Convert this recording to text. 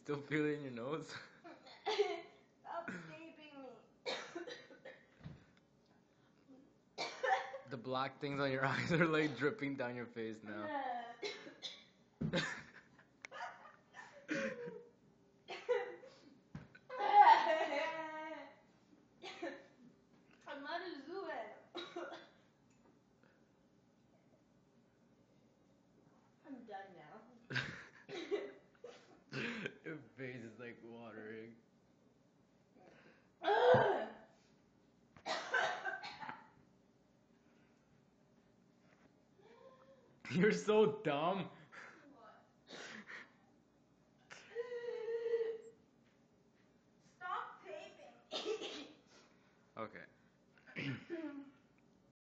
still feel it in your nose? Stop escaping me. The black things on your eyes are like dripping down your face now. I'm not a zoo animal. I'm done now. Your face is like watering. You're so dumb. What? Stop taping. Okay.